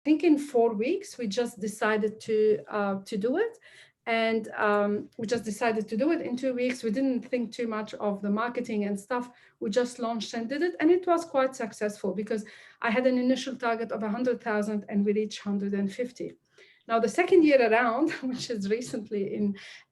think in 4 weeks, we just decided to do it. And we just decided to do it in 2 weeks. We didn't think too much of the marketing and stuff. We just launched and did it. And it was quite successful because I had an initial target of 100,000 and we reached 150. Now, the second year around, which is recently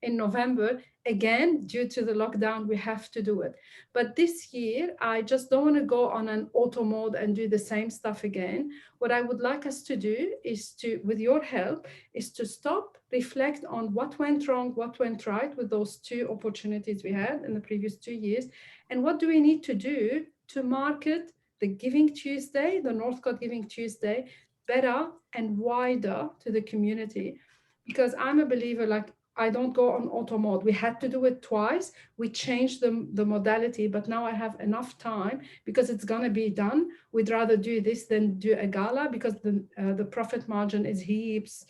in November, again, due to the lockdown, we have to do it. But this year, I just don't want to go on an auto mode and do the same stuff again. What I would like us to do is to, with your help, is to stop, reflect on what went wrong, what went right with those 2 opportunities we had in the previous 2 years, and what do we need to do to market the Giving Tuesday, the Northcott Giving Tuesday, better and wider to the community. Because I'm a believer, like, I don't go on auto mode. We had to do it twice. We changed the modality, but now I have enough time because it's going to be done. We'd rather do this than do a gala because the profit margin is heaps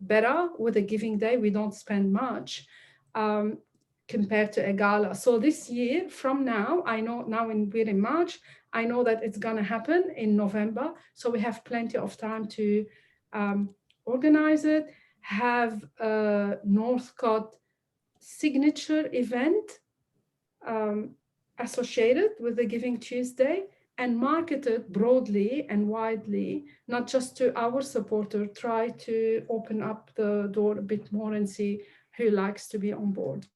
better with a giving day. We don't spend much compared to a gala. So this year from now, I know now we're in March, I know that it's going to happen in November. So we have plenty of time to organize it, have a Northcott signature event associated with the Giving Tuesday and market it broadly and widely, not just to our supporter, try to open up the door a bit more and see who likes to be on board.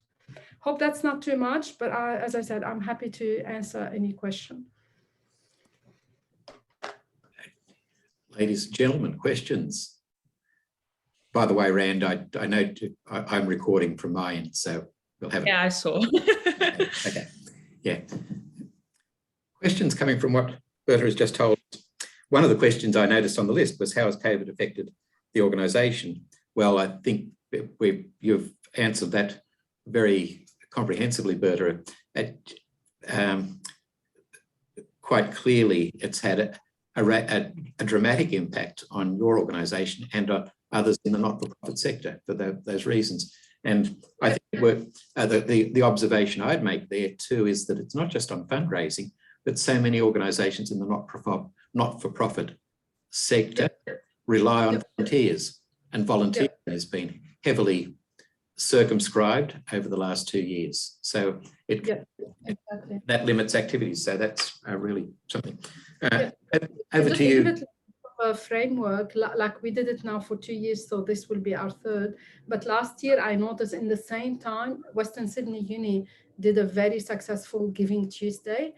Hope that's not too much, but as I said, I'm happy to answer any question. Ladies and gentlemen, questions? By the way, Rand, I know I'm recording from my end, so we'll have it. Yeah, I saw. Okay, yeah. Questions coming from what Berta has just told. One of the questions I noticed on the list was, how has COVID affected the organisation? Well, I think you've answered that very comprehensively, Berta. Quite clearly, it's had a dramatic impact on your organisation and on others in the not-for-profit sector for those reasons. And I think the observation I'd make there too is that it's not just on fundraising, but so many organisations in the not-for-profit sector rely on volunteers, and volunteering has been heavily circumscribed over the last 2 years. So that limits activities. So that's really something. Over to you. A framework, like we did it now for 2 years, so this will be our 3rd. But last year I noticed in the same time, Western Sydney Uni did a very successful Giving Tuesday,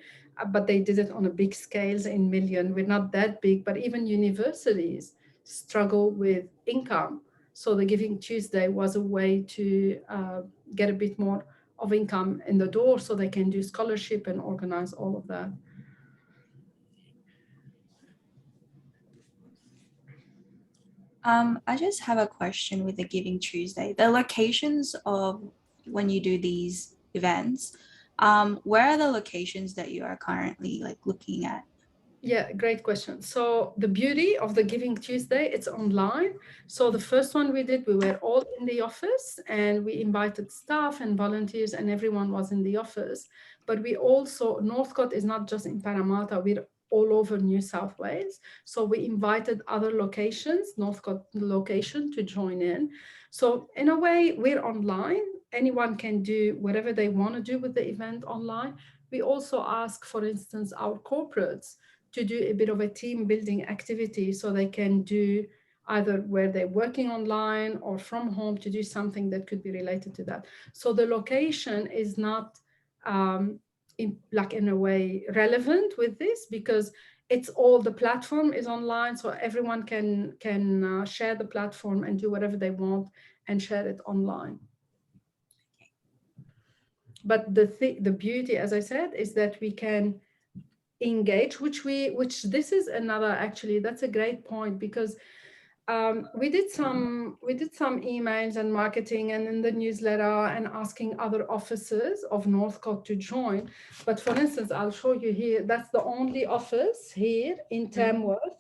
but they did it on a big scale in million. We're not that big, but even universities struggle with income. So the Giving Tuesday was a way to get a bit more of income in the door so they can do scholarship and organize all of that. I just have a question with the Giving Tuesday. The locations of when you do these events, where are the locations that you are currently looking at? Yeah, great question. So the beauty of the Giving Tuesday, it's online. So the first one we did, we were all in the office and we invited staff and volunteers and everyone was in the office. But we also, Northcott is not just in Parramatta, we're all over New South Wales. So we invited other locations, Northcott location, to join in. So in a way, we're online. Anyone can do whatever they want to do with the event online. We also ask, for instance, our corporates to do a bit of a team building activity so they can do either where they're working online or from home to do something that could be related to that. So the location is not in a way relevant with this because it's all, the platform is online, so everyone can share the platform and do whatever they want and share it online. But the beauty, as I said, is that we can engage, which this is another, actually, that's a great point, because we did some emails and marketing and in the newsletter and asking other offices of Northcott to join. But for instance, I'll show you here, that's the only office here in Tamworth.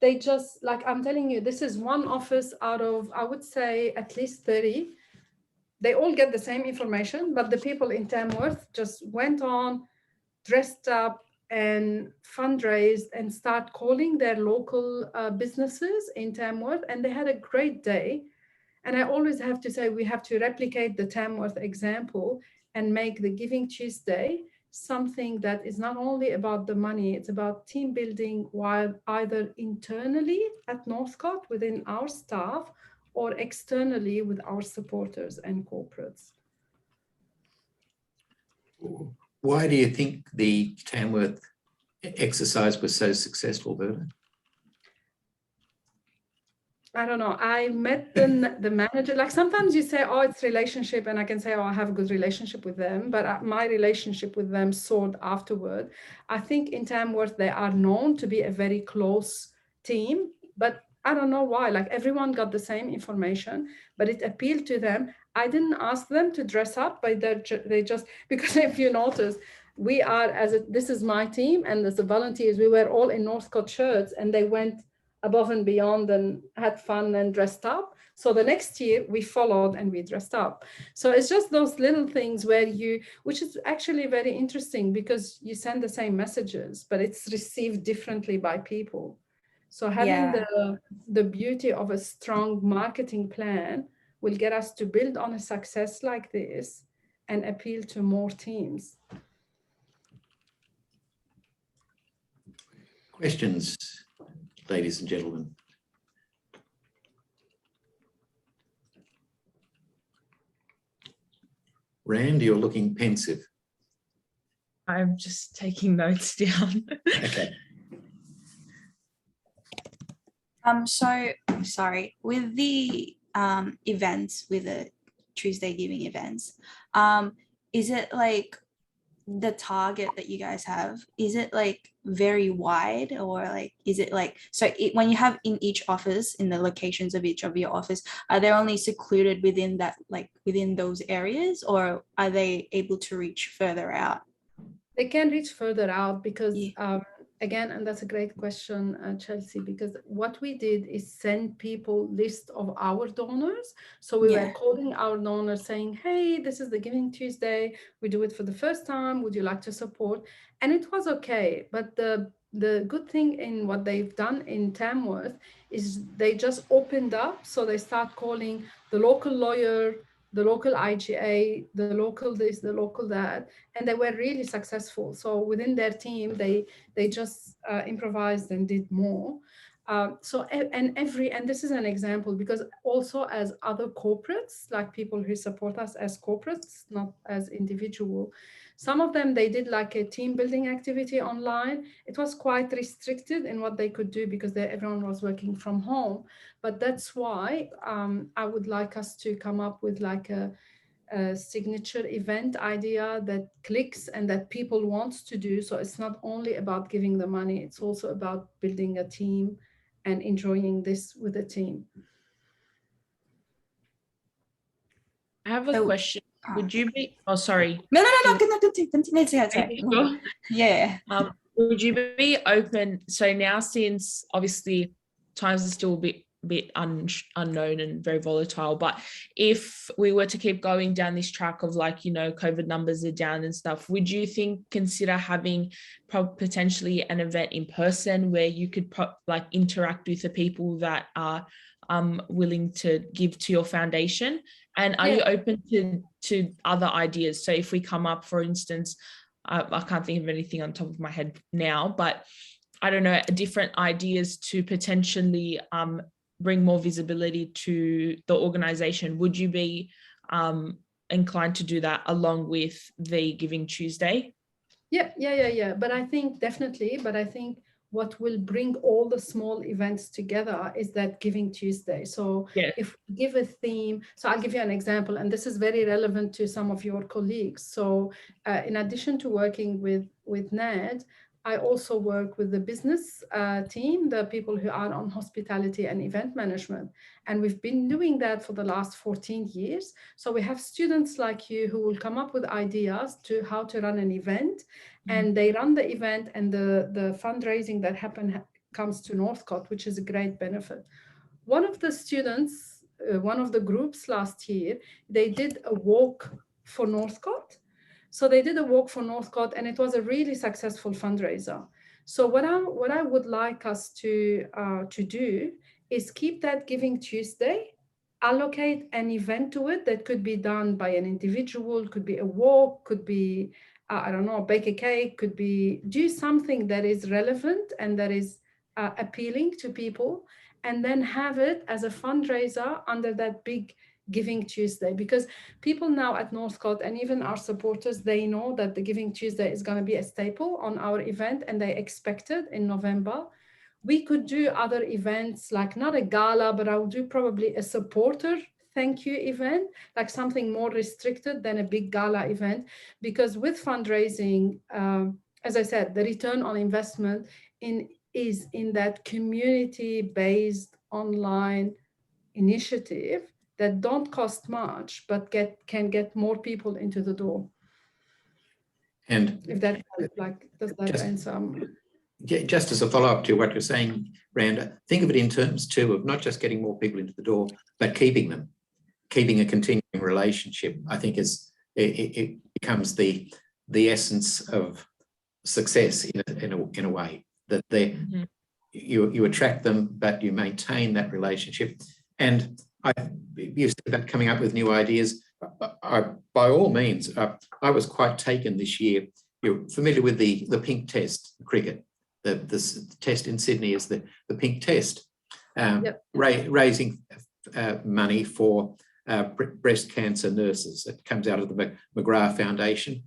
They just, like I'm telling you, this is one office out of, I would say, at least 30. They all get the same information, but the people in Tamworth just went on, dressed up, and fundraised and start calling their local businesses in Tamworth, and they had a great day. And I always have to say we have to replicate the Tamworth example and make the Giving Tuesday something that is not only about the money, it's about team building, while either internally at Northcott within our staff or externally with our supporters and corporates. Why do you think the Tamworth exercise was so successful, Berta? I don't know. I met the manager. Like sometimes you say, oh, it's relationship. And I can say, oh, I have a good relationship with them. But my relationship with them soared afterward. I think in Tamworth, they are known to be a very close team. But I don't know why. Like everyone got the same information, but it appealed to them. I didn't ask them to dress up, but they just, because if you notice, we are, this is my team. And as the volunteers, we were all in Northcott shirts, and they went above and beyond and had fun and dressed up. So the next year we followed and we dressed up. So it's just those little things where which is actually very interesting, because you send the same messages, but it's received differently by people. So having the beauty of a strong marketing plan will get us to build on a success like this and appeal to more teams. Questions, ladies and gentlemen? Rand, you're looking pensive. I'm just taking notes down. Okay. So sorry, with the events, with the Tuesday Giving events, is it like the target that you guys have, is it like very wide, or like is it like, so when you have in each office, in the locations of each of your office, are they only secluded within that, like within those areas, or are they able to reach further out? They can reach further out because again, and that's a great question, Chelsea, because what we did is send people list of our donors. So we were calling our donors saying, hey, this is the Giving Tuesday. We do it for the first time. Would you like to support? And it was okay. But the good thing in what they've done in Tamworth is they just opened up. So they start calling the local lawyer, the local IGA, the local this, the local that, and they were really successful. So within their team, they just improvised and did more. And this is an example, because also as other corporates, like people who support us as corporates, not as individual, some of them, they did like a team building activity online. It was quite restricted in what they could do because everyone was working from home. But that's why I would like us to come up with like a signature event idea that clicks and that people want to do. So it's not only about giving the money, it's also about building a team and enjoying this with a team. I have a question. Would you be, oh, sorry. No, continue. Yeah. Would you be open, so now since obviously times are still a bit unknown and very volatile, but if we were to keep going down this track of like, you know, COVID numbers are down and stuff, would you consider having potentially an event in person where you could like interact with the people that are willing to give to your foundation? And are you open to other ideas? So if we come up, for instance, I can't think of anything on top of my head now, but I don't know, different ideas to potentially bring more visibility to the organization. Would you be inclined to do that along with the Giving Tuesday? Yeah. But I think definitely, what will bring all the small events together is that Giving Tuesday. So if we give a theme, so I'll give you an example, and this is very relevant to some of your colleagues. So in addition to working with NAD, I also work with the business team, the people who are on hospitality and event management. And we've been doing that for the last 14 years. So we have students like you who will come up with ideas to how to run an event. And they run the event, and the fundraising that comes to Northcott, which is a great benefit. One of the students, one of the groups last year, they did a walk for Northcott. So they did a walk for Northcott, and it was a really successful fundraiser. So what I would like us to do is keep that Giving Tuesday, allocate an event to it that could be done by an individual, could be a walk, could be, I don't know, bake a cake, could be do something that is relevant and that is appealing to people, and then have it as a fundraiser under that big Giving Tuesday. Because people now at Northcott and even our supporters, they know that the Giving Tuesday is going to be a staple on our event, and they expect it in November. We could do other events, like not a gala, but I would do probably a supporter thank you event, like something more restricted than a big gala event. Because with fundraising, as I said, the return on investment is in that community-based online initiative that don't cost much, but can get more people into the door. And if that does that just, answer? Just as a follow-up to what you're saying, Randa, think of it in terms too of not just getting more people into the door, but keeping them, keeping a continuing relationship. I think it becomes the essence of success in a way, that you attract them, but you maintain that relationship. And you said about coming up with new ideas. By all means, I was quite taken this year. You're familiar with the pink test cricket. The test in Sydney is the pink test, Yep. Raising money for breast cancer nurses. It comes out of the McGrath Foundation.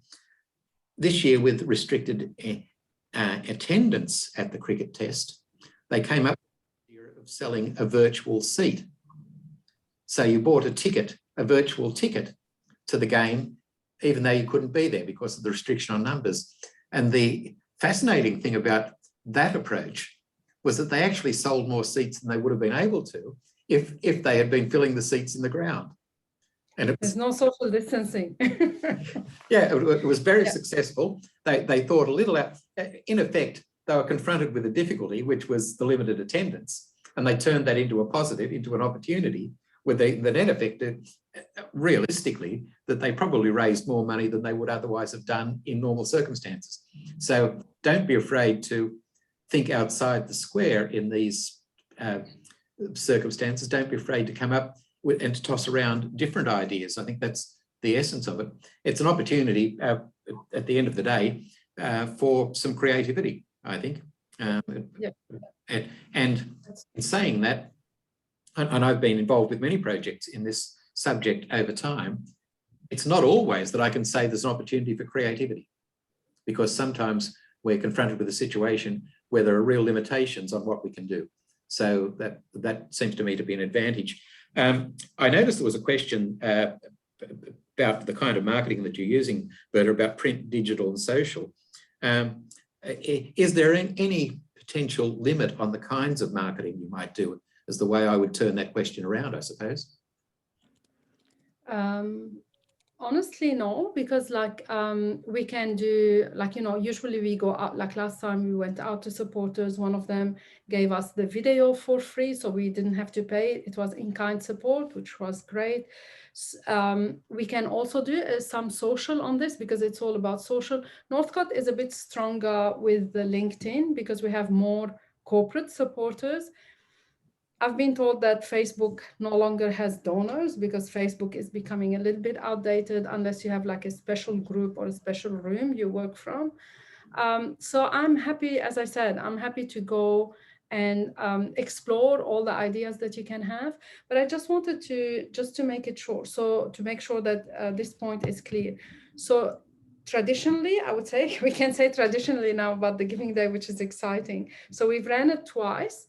This year, with restricted attendance at the cricket test, they came up with the idea of selling a virtual seat. So you bought a virtual ticket to the game, even though you couldn't be there because of the restriction on numbers. And the fascinating thing about that approach was that they actually sold more seats than they would have been able to if they had been filling the seats in the ground. And there's no social distancing. Yeah, it was very successful. They thought a little out. In effect, they were confronted with a difficulty, which was the limited attendance, and they turned that into a positive, into an opportunity, where the net effect, realistically, that they probably raised more money than they would otherwise have done in normal circumstances. So don't be afraid to think outside the square in these circumstances. Don't be afraid to come up with and to toss around different ideas. I think that's the essence of it. It's an opportunity at the end of the day for some creativity, I think. And in saying that, and I've been involved with many projects in this subject over time, it's not always that I can say there's an opportunity for creativity, because sometimes we're confronted with a situation where there are real limitations on what we can do. So that seems to me to be an advantage. I noticed there was a question about the kind of marketing that you're using, Berta, about print, digital and social. Is there any potential limit on the kinds of marketing you might do, is the way I would turn that question around, I suppose? Honestly, no, because we can do, usually we go out, like last time we went out to supporters, one of them gave us the video for free, so we didn't have to pay. It was in-kind support, which was great. We can also do some social on this, because it's all about social. Northcott is a bit stronger with the LinkedIn because we have more corporate supporters. I've been told that Facebook no longer has donors because Facebook is becoming a little bit outdated unless you have like a special group or a special room you work from. So I'm happy, as I said, I'm happy to go and explore all the ideas that you can have. But I just wanted to make it short. So to make sure that this point is clear. So traditionally, I would say, we can say traditionally now about the Giving Day, which is exciting. So we've ran it twice.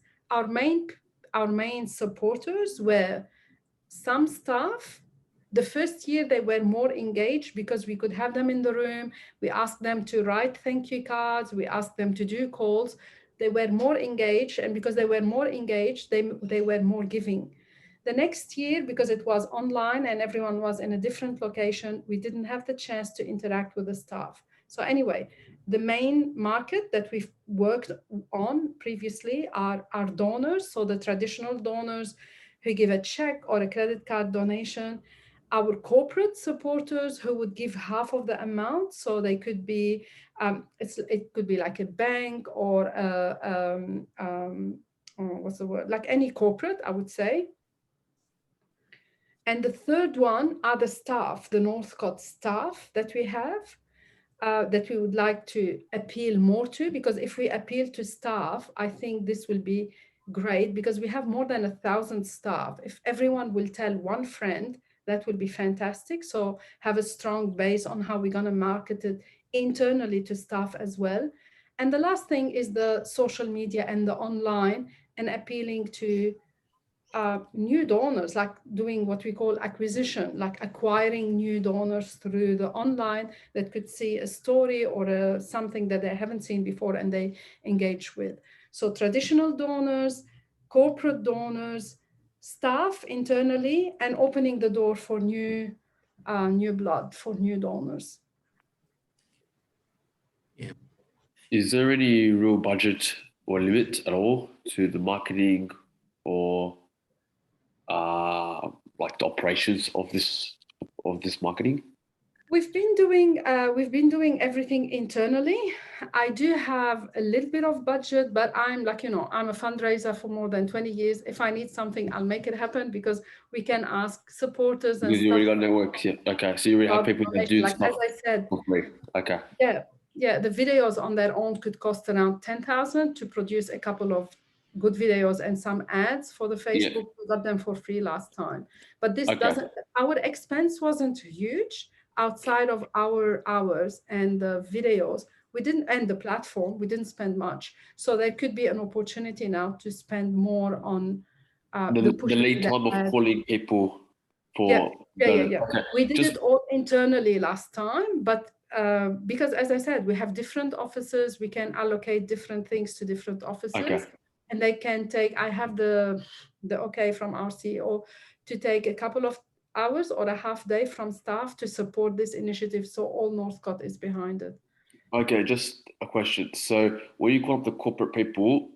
Our main supporters were some staff. The first year they were more engaged because we could have them in the room. We asked them to write thank you cards. We asked them to do calls. They were more engaged, and because they were more engaged, they were more giving. The next year, because it was online and everyone was in a different location, we didn't have the chance to interact with the staff. So anyway, the main market that we've worked on previously are our donors. So the traditional donors who give a check or a credit card donation. our corporate supporters who would give half of the amount. So they could be, it could be like a bank or what's the word? Like any corporate, I would say. And the third one are the staff, the Northcott staff that we have. That we would like to appeal more to, because if we appeal to staff, I think this will be great, because we have more than 1,000 staff. If everyone will tell one friend, that would be fantastic. So have a strong base on how we're going to market it internally to staff as well. And the last thing is the social media and the online, and appealing to new donors, like doing what we call acquisition, like acquiring new donors through the online that could see a story or something that they haven't seen before and they engage with. So traditional donors, corporate donors, staff internally, and opening the door for new blood, for new donors. Yeah. Is there any real budget or limit at all to the marketing or like the operations of this marketing? We've been doing everything internally. I do have a little bit of budget, but I'm like, I'm a fundraiser for more than 20 years. If I need something, I'll make it happen, because we can ask supporters and Because you already stuff. got networks, yeah. Okay, so you already have people that do Like, stuff as I said, for free. Okay. Yeah, the videos on their own could cost around 10,000 to produce a couple of good videos and some ads for the Facebook. We got them for free last time. But this doesn't, our expense wasn't huge outside of our hours and the videos. We didn't, and the platform, we didn't spend much. So there could be an opportunity now to spend more on the lead time of calling people for Okay. We did Just- it all internally last time, but because, as I said, we have different offices, we can allocate different things to different offices, and they can take, I have the okay from our CEO to take a couple of hours or a half day from staff to support this initiative. So all Northcott is behind it. Okay, just a question. So when you call up the corporate people,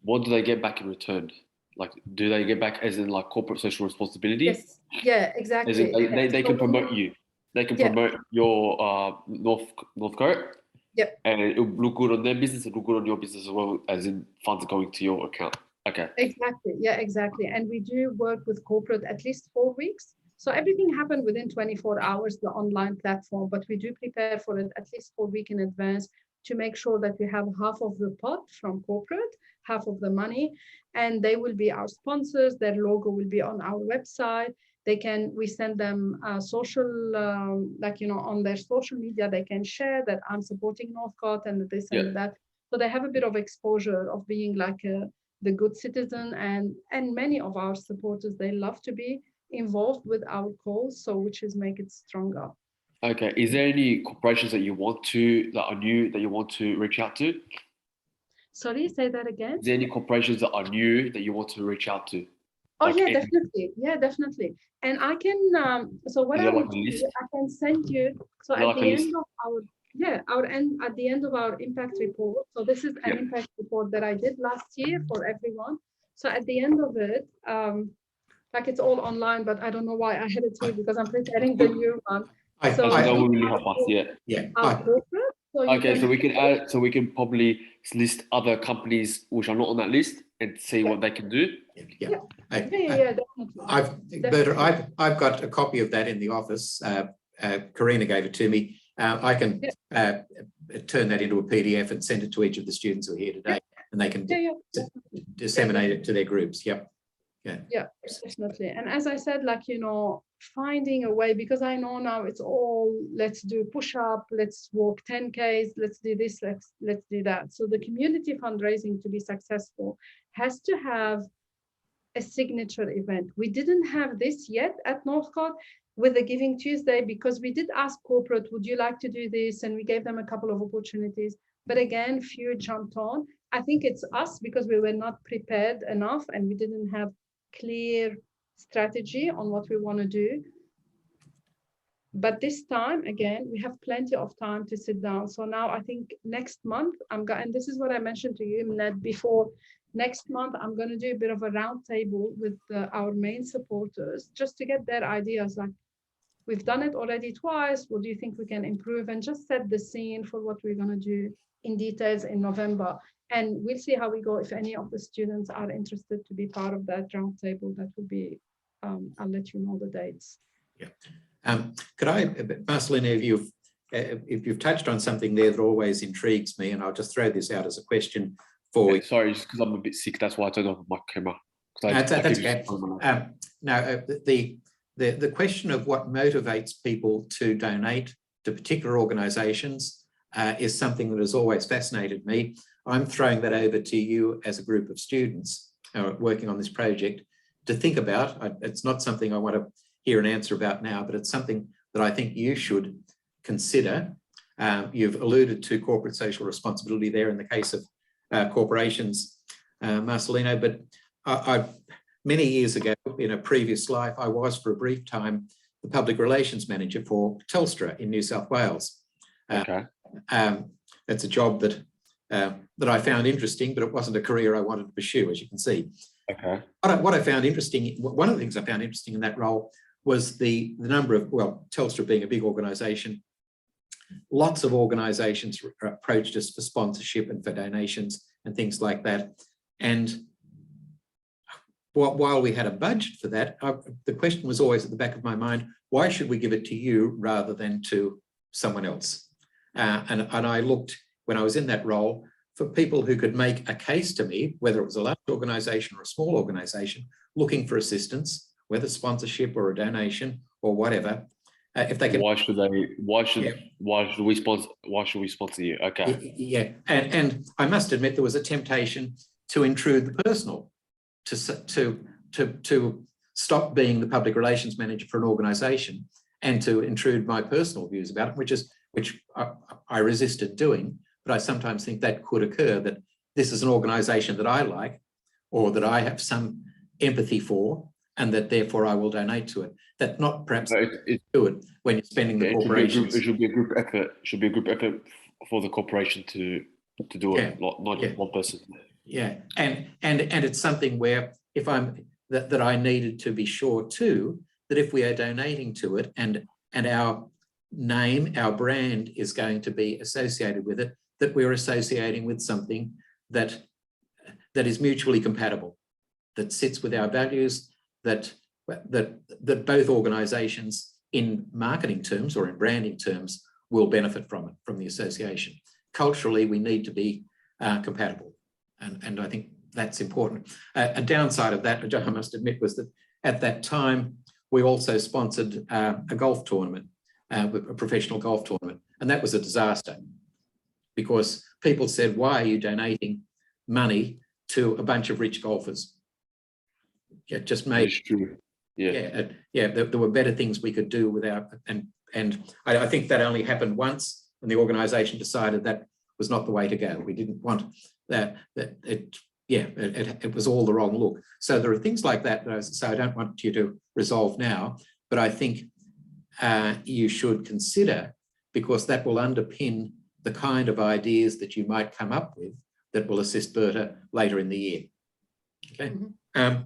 what do they get back in return? Like, do they get back as in like corporate social responsibility? Yes. Yeah, exactly. As in they can promote you. They can promote your Northcote. Yep. And it will look good on their business and look good on your business as well, as in funds going to your account. Okay. Exactly. Yeah, exactly. And we do work with corporate at least 4 weeks. So everything happened within 24 hours, the online platform, but we do prepare for it at least 4 weeks in advance to make sure that we have half of the pot from corporate, half of the money, and they will be our sponsors. Their logo will be on our website. We send them social, on their social media, they can share that I'm supporting Northcott and this and that. So they have a bit of exposure of being like the good citizen, and many of our supporters, they love to be involved with our cause, so which is make it stronger. Okay. Is there any corporations that you want to, that are new, that you want to reach out to? Sorry, say that again. Is there any corporations that are new that you want to reach out to? Oh, like yeah, definitely. Yeah, definitely. And I can, so what I will do, I can send you, so at the end of at the end of our impact report, so this is an impact report that I did last year for everyone. So at the end of it, like it's all online, but I don't know why I had it here, because I'm preparing the new one. That will really help us, So we can add, so we can probably list other companies which are not on that list and see what they can do. Definitely. I've got a copy of that in the office. Karina gave it to me. I can turn that into a PDF and send it to each of the students who are here today, and they can disseminate it to their groups. Yeah, definitely. And as I said, finding a way, because I know now it's all, let's do push-up, let's walk 10Ks, let's do this, let's do that. So the community fundraising to be successful has to have a signature event. We didn't have this yet at Northcott with the Giving Tuesday, because we did ask corporate, would you like to do this? And we gave them a couple of opportunities. But again, few jumped on. I think it's us, because we were not prepared enough and we didn't have clear strategy on what we want to do. But this time, again, we have plenty of time to sit down. So now I think next month, and this is what I mentioned to you, Ned, before. Next month, I'm going to do a bit of a round table with our main supporters, just to get their ideas, like we've done it already twice. What do you think we can improve? And just set the scene for what we're going to do in details in November. And we'll see how we go. If any of the students are interested to be part of that roundtable, that would be, I'll let you know the dates. Yeah. Could I, Marcelina, if you've touched on something there that always intrigues me, and I'll just throw this out as a question for you. Sorry, just because I'm a bit sick, that's why I turned off my camera. That's okay. Now, the question of what motivates people to donate to particular organisations is something that has always fascinated me. I'm throwing that over to you as a group of students working on this project to think about. It's not something I want to hear an answer about now, but it's something that I think you should consider. You've alluded to corporate social responsibility there in the case of corporations, Marcelino, but many years ago, in a previous life, I was for a brief time the public relations manager for Telstra in New South Wales. Okay. It's a job that I found interesting, but it wasn't a career I wanted to pursue, as you can see. Okay. What I found interesting, one of the things I found interesting in that role was the number of, well, Telstra being a big organisation, lots of organisations approached us for sponsorship and for donations and things like that. And while we had a budget for that, the question was always at the back of my mind, why should we give it to you rather than to someone else? And I looked, when I was in that role, for people who could make a case to me, whether it was a large organisation or a small organisation, looking for assistance, whether sponsorship or a donation or whatever. If they can, why should we sponsor you? Okay. Yeah. And I must admit there was a temptation to intrude the personal, to stop being the public relations manager for an organisation and to intrude my personal views about it, which I resisted doing. But I sometimes think that could occur, that this is an organisation that I like or that I have some empathy for, and that therefore I will donate to it. That not perhaps do it when you're spending the corporations. It should be a group effort. It should be a group effort for the corporation to do it, not just one person. Yeah, and it's something where if that I needed to be sure too that if we are donating to it and our name, our brand is going to be associated with it, that we're associating with something that is mutually compatible, that sits with our values, that both organisations in marketing terms or in branding terms will benefit from it, from the association. Culturally, we need to be compatible, and I think that's important. A downside of that, which I must admit, was that at that time we also sponsored a golf tournament, a professional golf tournament, and that was a disaster because people said, "Why are you donating money to a bunch of rich golfers?" It just made. It's true. Yeah. There were better things we could do without, and I think that only happened once, and the organisation decided that was not the way to go. We didn't want that. It was all the wrong look. So there are things like that. So I don't want you to resolve now, but I think you should consider, because that will underpin the kind of ideas that you might come up with that will assist Berta later in the year. Okay. Mm-hmm.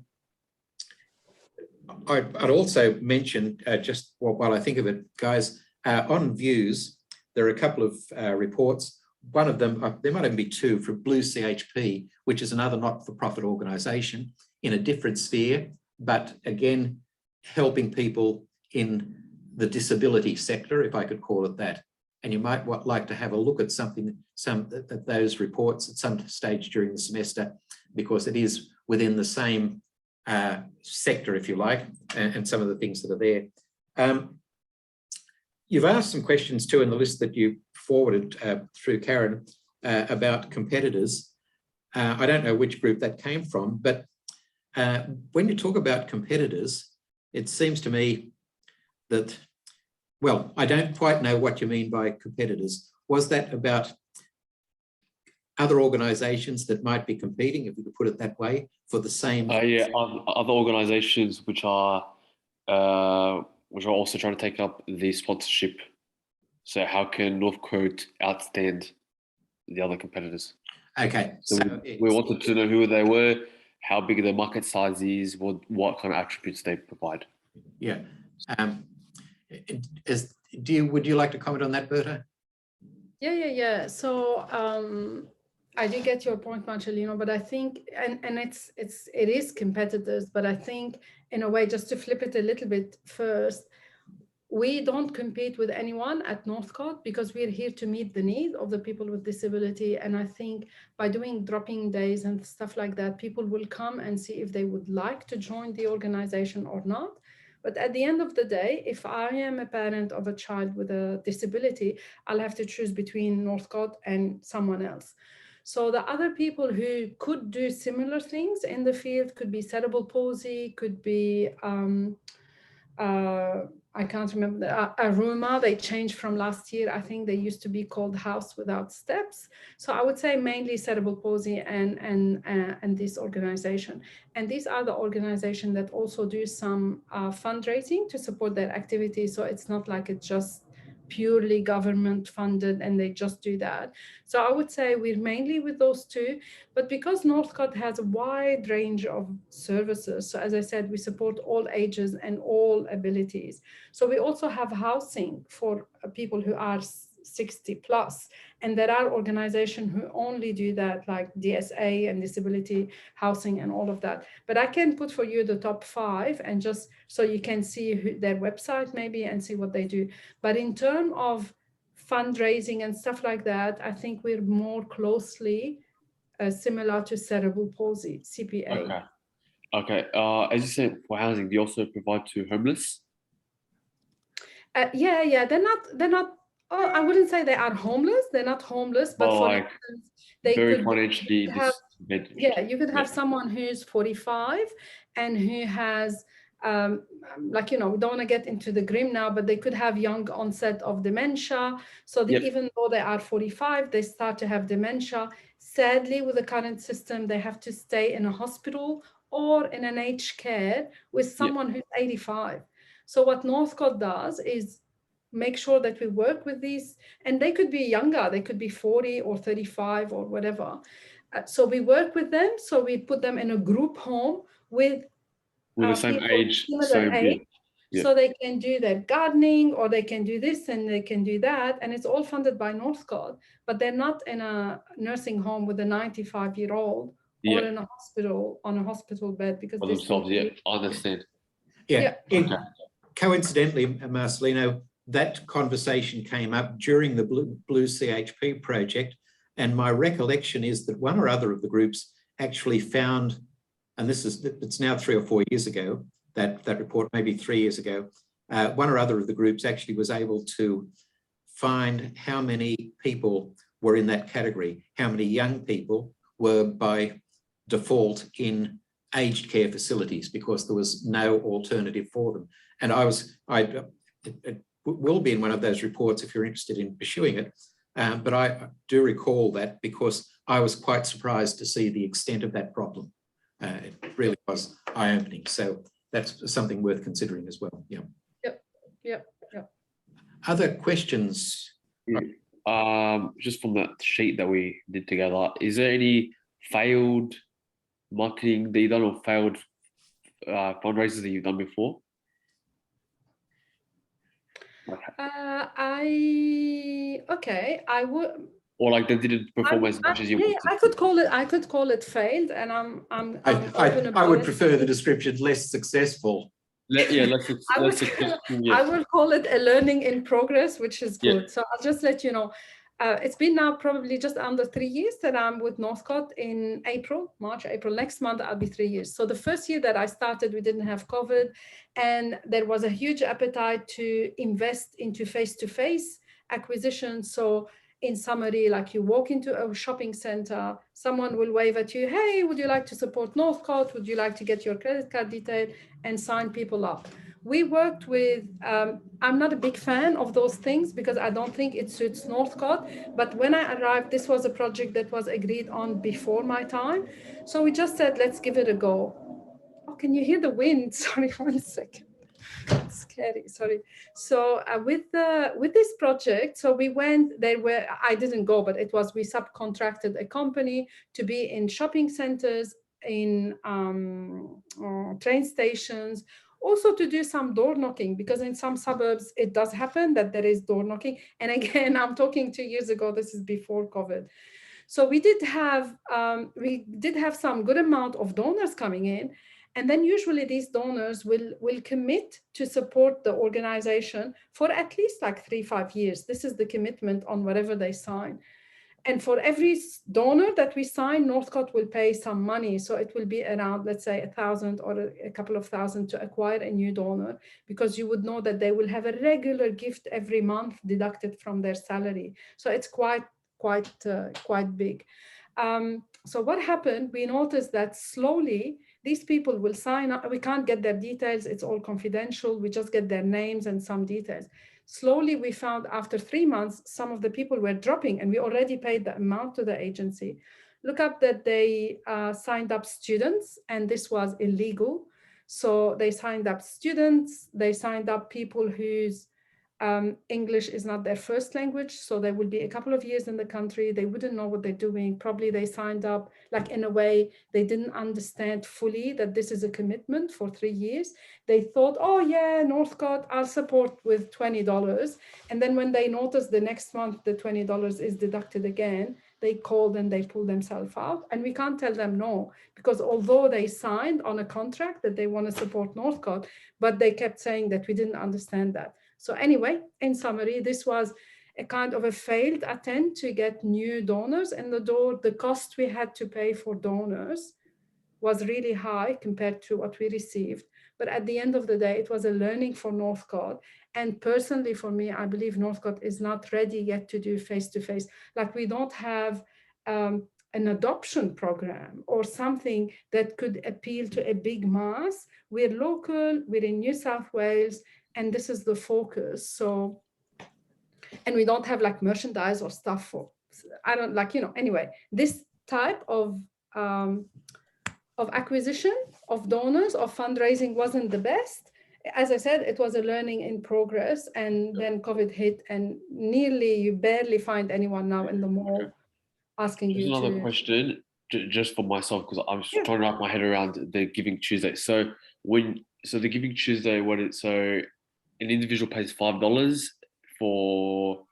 I'd also mention, just while I think of it, guys, on views, there are a couple of reports. One of them, there might even be two, from Blue CHP, which is another not-for-profit organisation in a different sphere, but again, helping people in the disability sector, if I could call it that. And you might like to have a look at those reports at some stage during the semester, because it is within the same sector, if you like, and some of the things that are there. You've asked some questions too in the list that you forwarded through Karen about competitors. I don't know which group that came from, but when you talk about competitors, it seems to me that, well, I don't quite know what you mean by competitors. Was that about other organisations that might be competing, if we could put it that way, for the same? Other organisations which are also trying to take up the sponsorship. So how can Northcote outstand the other competitors? Okay. So we wanted to know who they were, how big their market size is, what kind of attributes they provide. Yeah. Would you like to comment on that, Berta? Yeah. So I do get your point, Marcelino, but I think, and it is competitors, but I think in a way, just to flip it a little bit first, we don't compete with anyone at Northcott because we're here to meet the need of the people with disability. And I think by doing drop-in days and stuff like that, people will come and see if they would like to join the organization or not. But at the end of the day, if I am a parent of a child with a disability, I'll have to choose between Northcott and someone else. So the other people who could do similar things in the field could be cerebral palsy, could be I can't remember, Aruma, they changed from last year. I think they used to be called House Without Steps. So I would say mainly cerebral palsy and this organization. And these are the organizations that also do some fundraising to support their activities. So it's not like it's just purely government funded and they just do that. So I would say we're mainly with those two, but because Northcott has a wide range of services, so as I said, we support all ages and all abilities. So we also have housing for people who are 60 plus, and there are organizations who only do that, like DSA and disability housing and all of that. But I can put for you the top 5 and just so you can see their website maybe and see what they do. But in terms of fundraising and stuff like that, I think we're more closely similar to cerebral palsy, CPA. Okay. As you said, for housing, do you also provide to homeless? Yeah. They're not. Oh, I wouldn't say they are homeless. They're not homeless, but for like instance, they very could financially have. disadvantaged. Yeah, you could have someone who's 45 and who has, we don't want to get into the grim now, but they could have young onset of dementia. So even though they are 45, they start to have dementia. Sadly, with the current system, they have to stay in a hospital or in an aged care with someone who's 85. So what Northcott does is make sure that we work with these, and they could be younger, they could be 40 or 35 or whatever. So we work with them. So we put them in a group home with the same people age, similar age. So they can do their gardening or they can do this and they can do that. And it's all funded by Northcott, but they're not in a nursing home with a 95-year-old or in a hospital on a hospital bed because for themselves. I understand. Coincidentally, Marcelino, that conversation came up during the Blue CHP project. And my recollection is that one or other of the groups actually found, and it's now 3 or 4 years ago, that report, maybe 3 years ago, one or other of the groups actually was able to find how many people were in that category, how many young people were by default in aged care facilities because there was no alternative for them. And it will be in one of those reports if you're interested in pursuing it. But I do recall that because I was quite surprised to see the extent of that problem. It really was eye-opening. So that's something worth considering as well. Yep. Other questions? Just from that sheet that we did together, is there any failed marketing that you've done or failed fundraisers that you've done before? I would. Or like they didn't perform as much as you wanted. I could call it failed, and I would prefer the description less successful. I will call it a learning in progress, which is good. So I'll just let you know. It's been now probably just under 3 years that I'm with Northcott. In March, April, next month, I'll be 3 years. So the first year that I started, we didn't have COVID, and there was a huge appetite to invest into face-to-face acquisition. So in summary, like you walk into a shopping center, someone will wave at you, hey, would you like to support Northcott? Would you like to get your credit card detail and sign people up? We worked with, I'm not a big fan of those things because I don't think it suits Northcott. But when I arrived, this was a project that was agreed on before my time. So we just said, let's give it a go. Oh, can you hear the wind? Sorry, 1 second. It's scary, sorry. So with this project, so we went, I didn't go, but we subcontracted a company to be in shopping centers, in train stations, Also to do some door knocking, because in some suburbs it does happen that there is door knocking. And again, I'm talking 2 years ago, this is before COVID. So we did have some good amount of donors coming in. And then usually these donors will commit to support the organization for at least like 3-5 years. This is the commitment on whatever they sign. And for every donor that we sign, Northcott will pay some money. So it will be around, let's say, 1,000 or a couple of thousand to acquire a new donor, because you would know that they will have a regular gift every month deducted from their salary. So it's quite big. So what happened, we noticed that slowly these people will sign up. We can't get their details. It's all confidential. We just get their names and some details. Slowly, we found after 3 months, some of the people were dropping, and we already paid the amount to the agency. Look up that they signed up students, and this was illegal. So they signed up students. They signed up people whose English is not their first language. So they will be a couple of years in the country. They wouldn't know what they're doing. Probably they signed up like in a way they didn't understand fully that this is a commitment for 3 years. They thought, oh yeah, Northcott, I'll support with $20. And then when they noticed the next month the $20 is deducted again, they called and they pulled themselves out. And we can't tell them no, because although they signed on a contract that they want to support Northcott, but they kept saying that we didn't understand that. So anyway, in summary, this was a kind of a failed attempt to get new donors in the door. The cost we had to pay for donors was really high compared to what we received. But at the end of the day, it was a learning for Northcott. And personally, for me, I believe Northcott is not ready yet to do face-to-face. Like we don't have an adoption program or something that could appeal to a big mass. We're local, we're in New South Wales, and this is the focus. So, and we don't have like merchandise or stuff for, I don't like, anyway, this type of acquisition of donors, of fundraising wasn't the best. As I said, it was a learning in progress, and then COVID hit, and you barely find anyone now in the mall asking Just you another to. question, just for myself, because I'm Yeah. trying to wrap my head around the Giving Tuesday. So the Giving Tuesday, an individual pays $5 for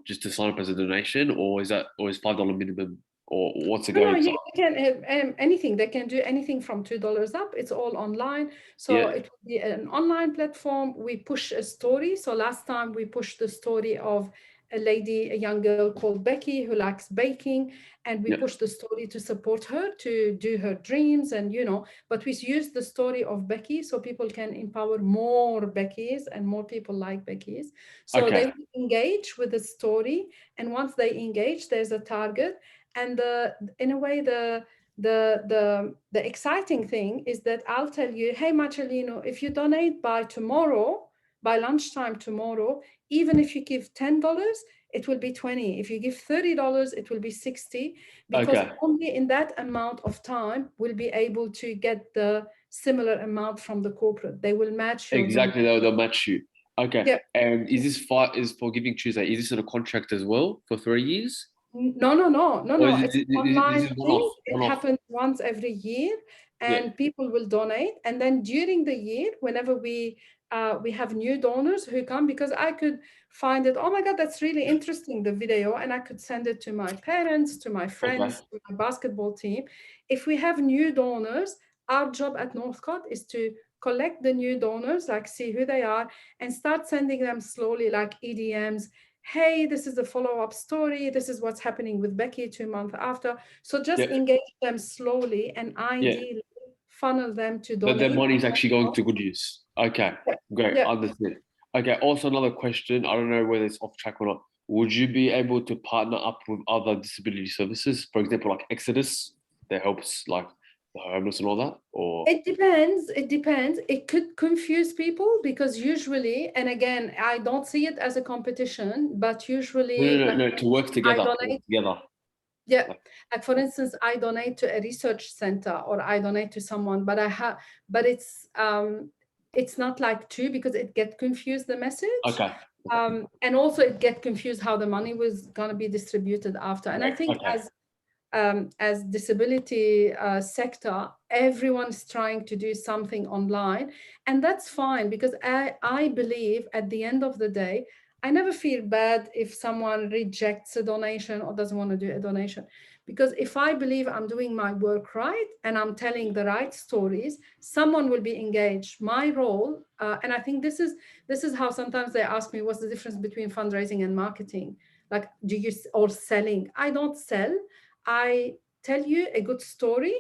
just to sign up as a donation, or is $5 minimum, or what's the going? No, they can have anything. They can do anything from $2 up. It's all online. So Yeah. it will be an online platform. We push a story. So last time we pushed the story of a young girl called Becky who likes baking, and we Yeah. pushed the story to support her to do her dreams, and but we use the story of Becky so people can empower more Beckys and more people like Beckys. So Okay. they will engage with the story, and once they engage, there's a target. And in a way, the exciting thing is that I'll tell you, hey, Marcellino, if you donate by lunchtime tomorrow, even if you give $10, it will be $20. If you give $30, it will be $60, because Okay. only in that amount of time we'll be able to get the similar amount from the corporate. They will match your Exactly, they'll match you. Okay. Yeah. And is for Giving Tuesday, is this in a contract as well for 3 years? No. It's an online thing. It happens once every year, and people will donate. And then during the year, whenever we have new donors who come, because I could find it, oh my God, that's really interesting, the video, and I could send it to my parents, to my friends, to my basketball team. If we have new donors, our job at Northcott is to collect the new donors, like see who they are, and start sending them slowly, like EDMs. Hey, this is a follow-up story. This is what's happening with Becky 2 months after. So just engage them slowly and ideally funnel them to donate. But their money is actually going to good use. Okay, great, understood. Okay, also another question. I don't know whether it's off track or not. Would you be able to partner up with other disability services? For example, like Exodus, that helps like the homeless and all that? Or it depends. It could confuse people, because usually, and again, I don't see it as a competition, but usually no, to work together. Yeah, like for instance, I donate to a research center, or I donate to someone, but it's not like two, because it get confused, the message. Okay. And also it get confused how the money was gonna be distributed after. And I think as disability sector, everyone's trying to do something online, and that's fine, because I believe at the end of the day, I never feel bad if someone rejects a donation or doesn't want to do a donation, because if I believe I'm doing my work right and I'm telling the right stories, someone will be engaged. My role, and I think this is how sometimes they ask me, what's the difference between fundraising and marketing? Like, or selling? I don't sell. I tell you a good story,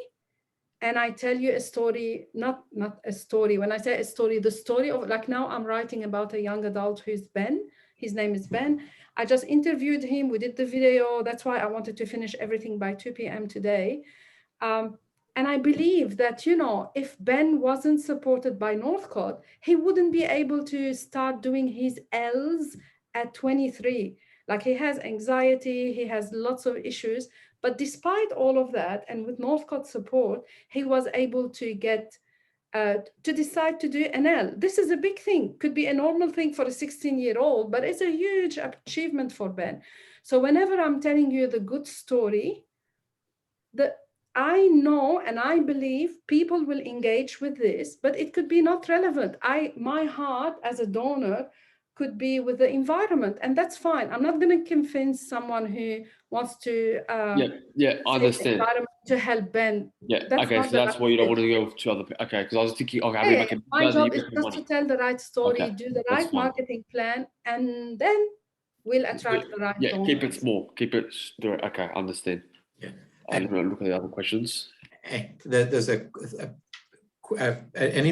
and I tell you a story, not a story. When I say a story, the story of, like, now I'm writing about a young adult who's Ben. His name is Ben. I just interviewed him. We did the video. That's why I wanted to finish everything by 2 p.m. today. And I believe that, if Ben wasn't supported by Northcott, he wouldn't be able to start doing his L's at 23. Like, he has anxiety, he has lots of issues. But despite all of that, and with Northcott's support, he was able to get to decide to do an L. This is a big thing. Could be a normal thing for a 16-year-old, but it's a huge achievement for Ben. So whenever I'm telling you the good story, I know and I believe people will engage with this, but it could be not relevant. My heart as a donor could be with the environment, and that's fine. I'm not going to convince someone who wants to I understand. environment to help Ben. Yeah, okay, so that's why you don't want to go to other people. Okay, because I was thinking, okay, maybe I can. My job is just to tell the right story, Okay, do the that's right fine. marketing plan, and then we'll attract the right donors. Keep it small. Keep it. Okay, understand. Yeah. And look at the other questions. There's an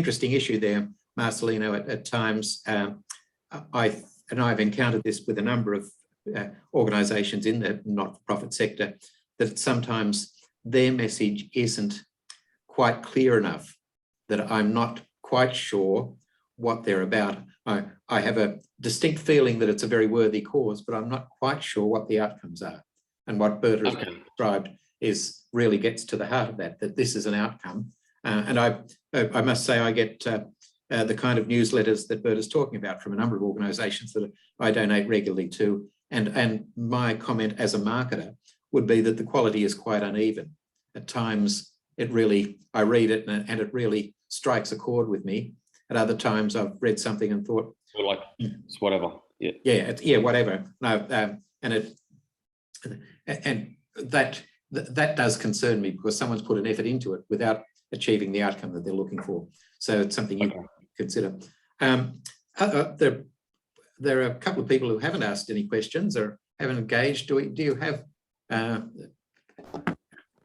interesting issue there, Marcelino. At times, I've encountered this with a number of organisations in the not-for-profit sector, that sometimes their message isn't quite clear enough, that I'm not quite sure what they're about. I have a distinct feeling that it's a very worthy cause, but I'm not quite sure what the outcomes are. And what Berta has described really gets to the heart of that this is an outcome. And I must say, I get the kind of newsletters that Berta's talking about from a number of organisations that I donate regularly to. And my comment as a marketer would be that the quality is quite uneven. At times, I read it and it really strikes a chord with me. At other times, I've read something and thought, like, it's whatever. Whatever. No, and that does concern me, because someone's put an effort into it without achieving the outcome that they're looking for. So it's something you can consider. There are a couple of people who haven't asked any questions or haven't engaged. Do you have?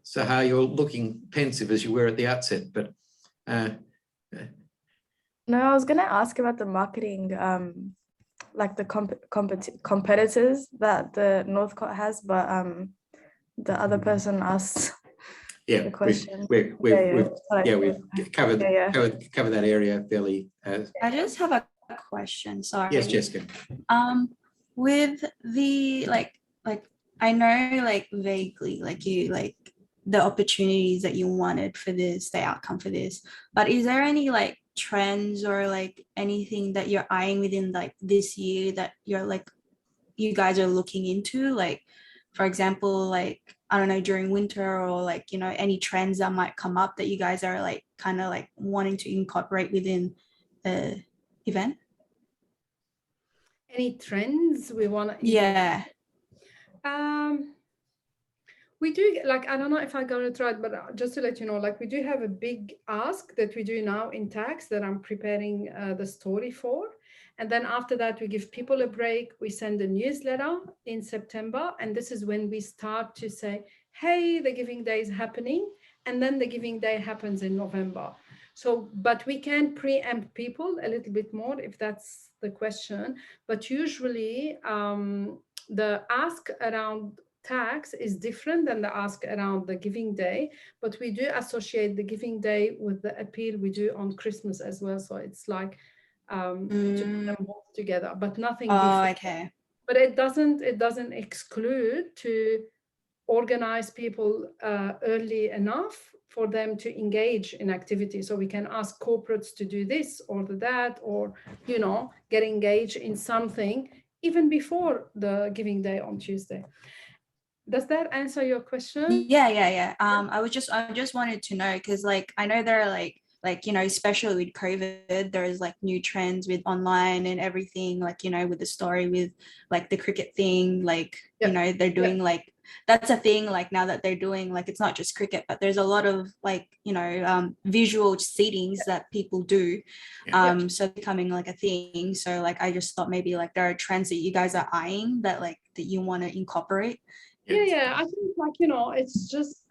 Sahar, you're looking pensive as you were at the outset, but. No, I was going to ask about the marketing, like the competitors that the Northcott has, but the other person asked the question. We've covered that area fairly. I just have a question. Sorry. Yes, Jessica. With the like I know vaguely the opportunities that you wanted for this, the outcome for this, but is there any trends or anything that you're eyeing within this year that you're you guys are looking into, for example, I don't know, during winter, or any trends that might come up that you guys are kind of wanting to incorporate within the event? Any trends we want to? Yeah. We do, I don't know if I got it right, but just to let you know, we do have a big ask that we do now in tax that I'm preparing the story for. And then after that, we give people a break. We send a newsletter in September. And this is when we start to say, hey, the Giving Day is happening. And then the Giving Day happens in November. So, but we can preempt people a little bit more if that's the question. But usually the ask around tax is different than the ask around the Giving Day, but we do associate the Giving Day with the appeal we do on Christmas as well. So it's to put them both together, but nothing different. Okay. But it doesn't exclude to organize people early enough for them to engage in activity. So we can ask corporates to do this or that, or get engaged in something even before the Giving Day on Tuesday. Does that answer your question? Yeah. I just wanted to know, because like I know there are like, you know, especially with COVID, there's like new trends with online and everything, like, you know, with the story with like the cricket thing, like, you know, they're doing like, that's a thing, like now that they're doing, like, it's not just cricket, but there's a lot of like, you know, visual seatings that people do. So becoming like a thing. So like, I just thought maybe like there are trends that you guys are eyeing that like, that you want to incorporate. Yeah, I think like, you know, it's just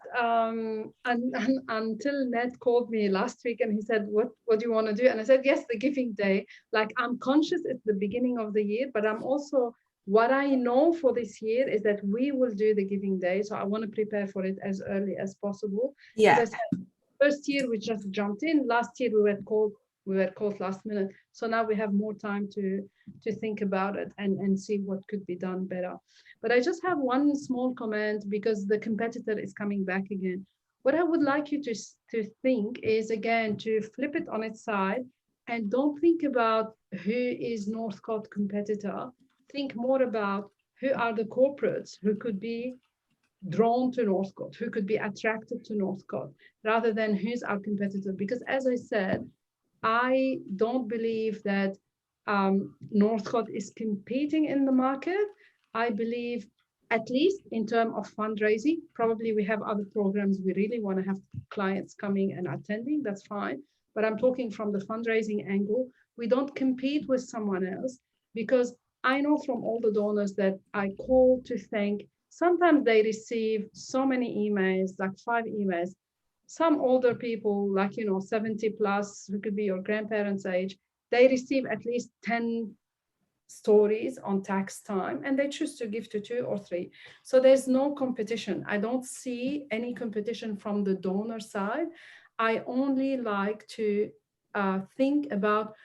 until Ned called me last week and he said, what do you want to do? And I said, yes, the giving day. Like, I'm conscious it's the beginning of the year, but I'm also, what I know for this year is that we will do the giving day. So I want to prepare for it as early as possible. Yeah. As I said, first year we just jumped in. Last year we were called last minute. So now we have more time to think about it and see what could be done better. But I just have one small comment, because the competitor is coming back again. What I would like you to think is, again, to flip it on its side and don't think about who is Northcott competitor. Think more about who are the corporates who could be drawn to Northcott, who could be attracted to Northcott, rather than who's our competitor. Because as I said, I don't believe that Northcott is competing in the market. I believe, at least in terms of fundraising, probably we have other programs we really want to have clients coming and attending, that's fine. But I'm talking from the fundraising angle. We don't compete with someone else, because I know from all the donors that I call to thank, sometimes they receive so many emails, like 5 emails. Some older people, like, you know, 70 plus, who could be your grandparents' age, they receive at least 10 stories on tax time, and they choose to give to 2 or 3. So there's no competition. I don't see any competition from the donor side. I only like to think about,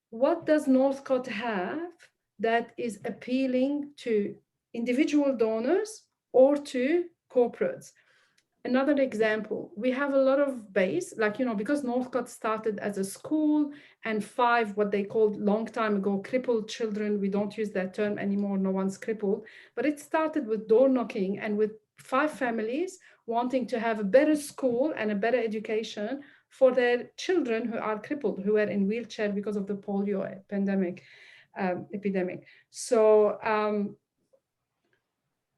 what does Northcott have that is appealing to individual donors or to corporates? Another example, we have a lot of base, like, you know, because Northcott started as a school, and 5, what they called long time ago, crippled children. We don't use that term anymore. No one's crippled, but it started with door knocking and with 5 families wanting to have a better school and a better education for their children who are crippled, who are in wheelchair because of the polio epidemic. So,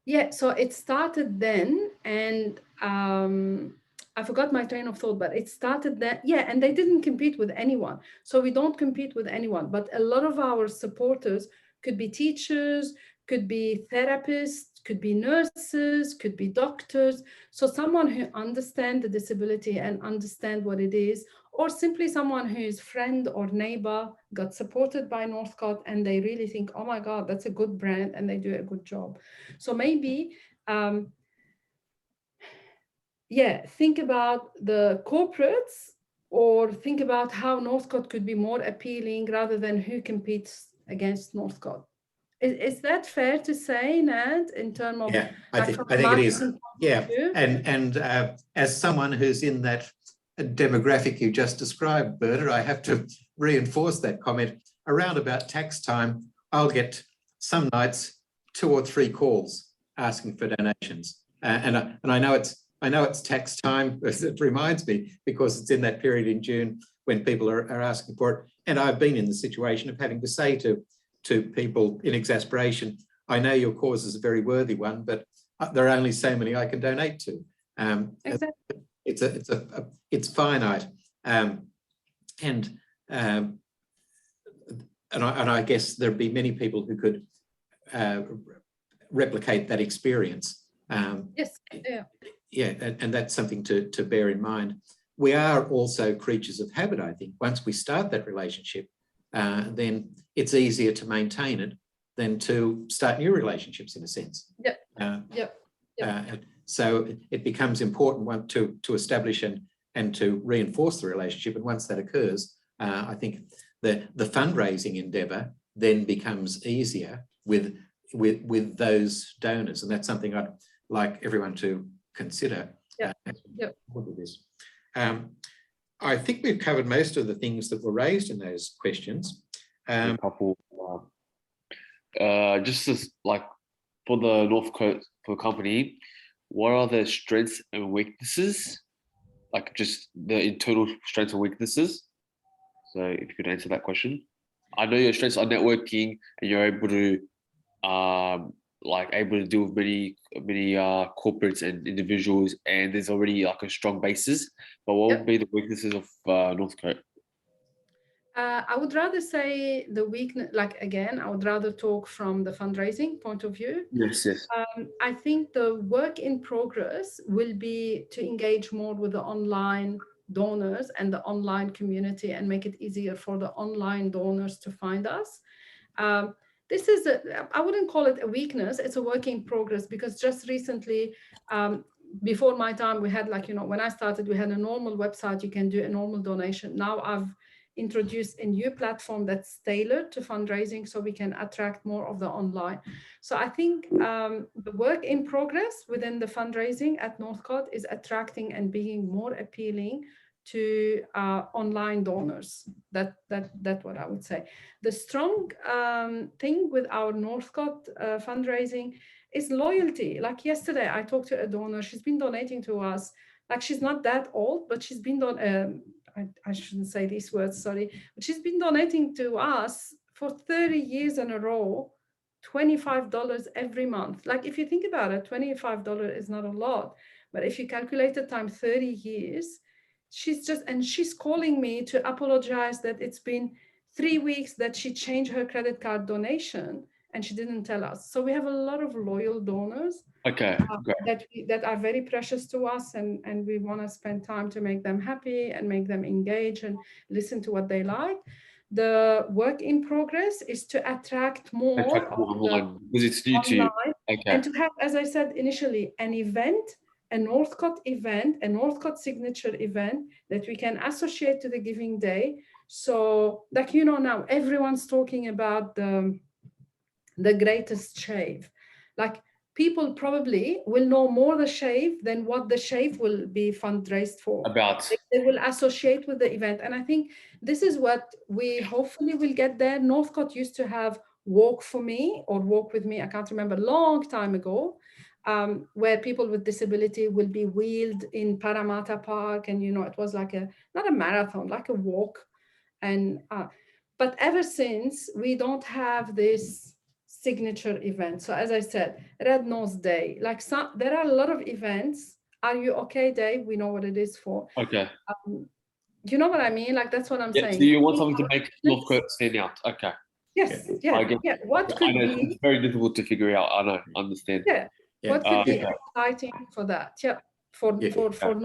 yeah, so it started then, and I forgot my train of thought, but it started then. Yeah, and they didn't compete with anyone. So we don't compete with anyone, but a lot of our supporters could be teachers, could be therapists, could be nurses, could be doctors. So someone who understands the disability and understand what it is, or simply someone whose friend or neighbor got supported by Northcott and they really think, oh my God, that's a good brand and they do a good job. So maybe, think about the corporates, or think about how Northcott could be more appealing rather than who competes against Northcott. Is that fair to say, Ned, in terms of? Yeah, I think it is. Yeah, and as someone who's in that demographic you just described, Berta, I have to reinforce that comment. Around about tax time, I'll get some nights 2 or 3 calls asking for donations, and I know it's tax time. It reminds me, because it's in that period in June when people are asking for it, and I've been in the situation of having to say to people in exasperation, I know your cause is a very worthy one, but there are only so many I can donate to. Exactly. It's finite, and I guess there'd be many people who could replicate that experience. Yes. Yeah, and that's something to bear in mind. We are also creatures of habit, I think. Once we start that relationship, then it's easier to maintain it than to start new relationships, in a sense. So it becomes important to establish and to reinforce the relationship. And once that occurs, I think the fundraising endeavour then becomes easier with those donors, and that's something I'd like everyone to consider. I think we've covered most of the things that were raised in those questions. A couple, just as like for the Northcott for the company, what are their strengths and weaknesses? Like just the internal strengths and weaknesses. So if you could answer that question. I know your strengths are networking and you're able to able to deal with many corporates and individuals, and there's already like a strong basis. But what would be the weaknesses of Northcott? I would rather say the weakness, like again, I would rather talk from the fundraising point of view. Yes, yes. I think the work in progress will be to engage more with the online donors and the online community and make it easier for the online donors to find us. This is, I wouldn't call it a weakness, it's a work in progress, because just recently, before my time, we had when I started, we had a normal website, you can do a normal donation. Now I've introduced a new platform that's tailored to fundraising so we can attract more of the online. So I think the work in progress within the fundraising at Northcott is attracting and being more appealing to online donors. That's what I would say. The strong thing with our Northcott fundraising is loyalty. Like yesterday, I talked to a donor. She's been donating to us. Like she's not that old, but she's been I shouldn't say these words, sorry. But she's been donating to us for 30 years in a row, $25 every month. Like if you think about it, $25 is not a lot. But if you calculate it times 30 years, she's calling me to apologize that it's been 3 weeks that she changed her credit card donation and she didn't tell us. So we have a lot of loyal donors that are very precious to us, and we want to spend time to make them happy and make them engage and listen to what they like. The work in progress is to attract more online, because it's new to you. And to have, as I said initially, an event, a Northcott event, a Northcott signature event that we can associate to the Giving Day. So like, now everyone's talking about the greatest shave. Like people probably will know more the shave than what the shave will be fundraised for. They will associate with the event. And I think this is what we hopefully will get there. Northcott used to have Walk for Me or Walk with Me, I can't remember, a long time ago, where people with disability will be wheeled in Parramatta Park. And, it was like not a marathon, like a walk. And but ever since, we don't have this signature event. So as I said, Red Nose Day, there are a lot of events. Are You Okay Day? We know what it is for. Okay. You know what I mean? Like that's what I'm saying. So you want something to make Northcott stand out? Okay. Yes. Yeah. What could be? It's very difficult to figure out. I know. Understand. Yeah. What could be exciting for that? Yeah. For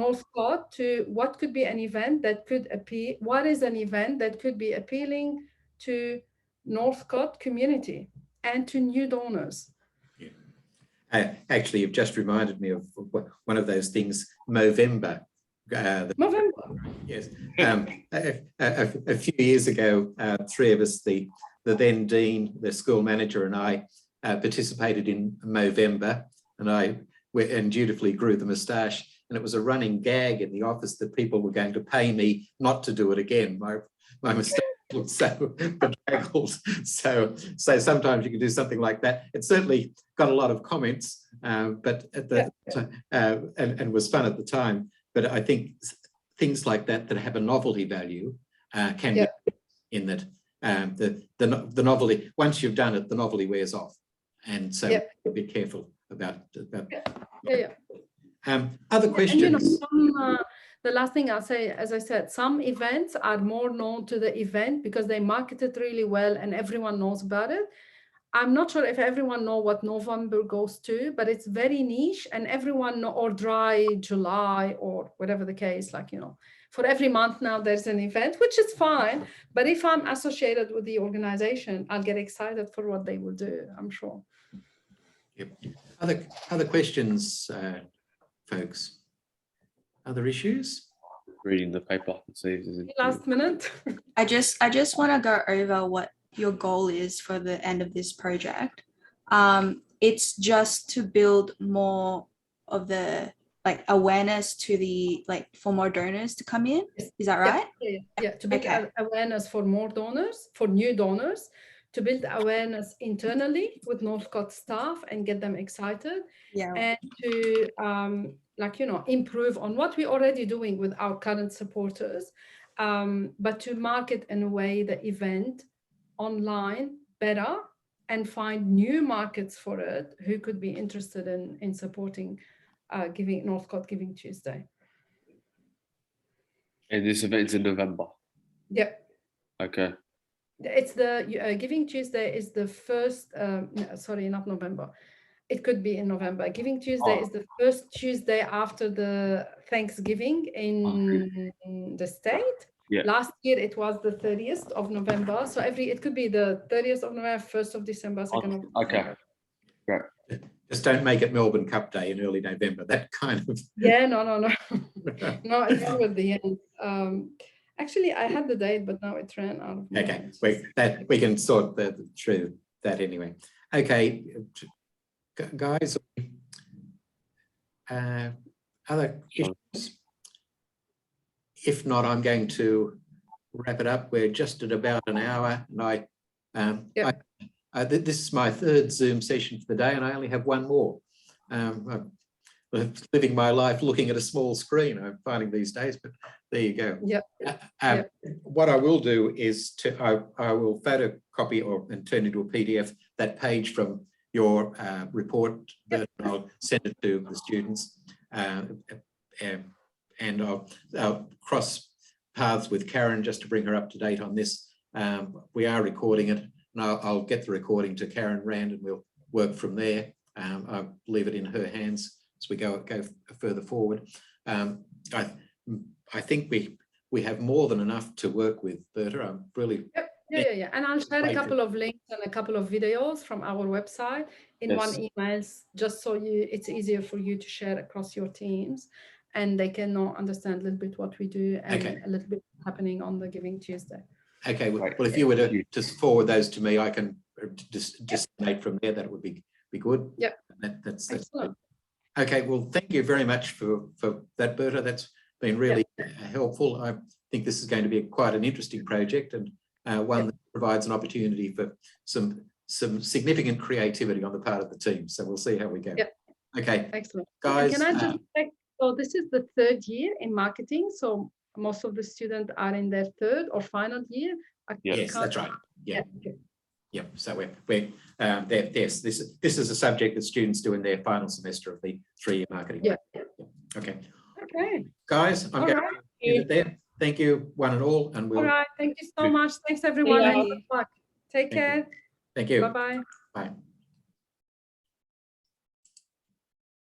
Northcott to what could be an event that could appeal? What is an event that could be appealing to Northcott community and to new donors? Yeah. Actually, you've just reminded me of one of those things, Movember. November. Yes. A few years ago, three of us, the then dean, the school manager, and I participated in Movember, and dutifully grew the moustache. And it was a running gag in the office that people were going to pay me not to do it again. My moustache looked so bedraggled. So sometimes you can do something like that. It certainly got a lot of comments, but and was fun at the time. But I think things like that have a novelty value can be in that the novelty, once you've done it, the novelty wears off. And so be careful about other questions. The last thing I'll say, as I said, some events are more known to the event because they market it really well and everyone knows about it. I'm not sure if everyone know what November goes to, but it's very niche and everyone know, or Dry July or whatever the case, for every month now there's an event, which is fine. But if I'm associated with the organization, I'll get excited for what they will do, I'm sure. Yep. Other questions, folks? Other issues? Reading the paper. Last minute. I just want to go over what your goal is for the end of this project. It's just to build more of the awareness to the for more donors to come in. Is that right? Yeah, to build awareness for more donors, for new donors, to build awareness internally with Northcott staff and get them excited, and to improve on what we're already doing with our current supporters, but to market in a way the event online better and find new markets for it who could be interested in supporting Northcott Giving Tuesday. And this event's in November. Yep. Okay. It's the Giving Tuesday is the first, sorry, not November. It could be in November. Giving Tuesday is the first Tuesday after the Thanksgiving in the state. Yeah. Last year it was the 30th of November. So it could be the 30th of November, 1st of December, 2nd of November. Great. Just don't make it Melbourne Cup Day in early November. That kind of. Yeah, no. No, it's toward the end. Actually, I had the date, but now it ran out of my Okay, we can sort through that anyway. Okay, guys, other issues? If not, I'm going to wrap it up. We're just at about an hour, and this is my third Zoom session for the day, and I only have one more. I'm living my life looking at a small screen, I'm finding these days, but there you go. What I will do is I will photocopy and turn into a PDF that page from your report, and I'll send it to the students, and I'll cross paths with Karen just to bring her up to date on this. We are recording it, and I'll get the recording to Karen Rand, and we'll work from there. I'll leave it in her hands as we go further forward. I think we have more than enough to work with, Berta. I'm really. Yeah. And I'll share a couple of links and a couple of videos from our website in one email, just so it's easier for you to share across your teams, and they can understand a little bit what we do and a little bit happening on the Giving Tuesday. Okay, well, if you were to just forward those to me, I can disseminate from there. That would be good. Yeah, that's excellent. Okay, well, thank you very much for that, Berta. That's been really helpful. I think this is going to be quite an interesting project, and one that provides an opportunity for some significant creativity on the part of the team. So we'll see how we go. Okay, excellent, guys. And can I just check? So this is the third year in marketing. So most of the students are in their third or final year. Yes, that's right. Yeah. Yeah, so yes, this is a subject that students do in their final semester of the 3-year marketing. Yeah. Okay. Okay. Guys, I'm going to leave it there. Thank you, one and all, and we'll. All right. Thank you so much. Thanks, everyone. And good luck. Take care. Thank you. Bye-bye. Bye.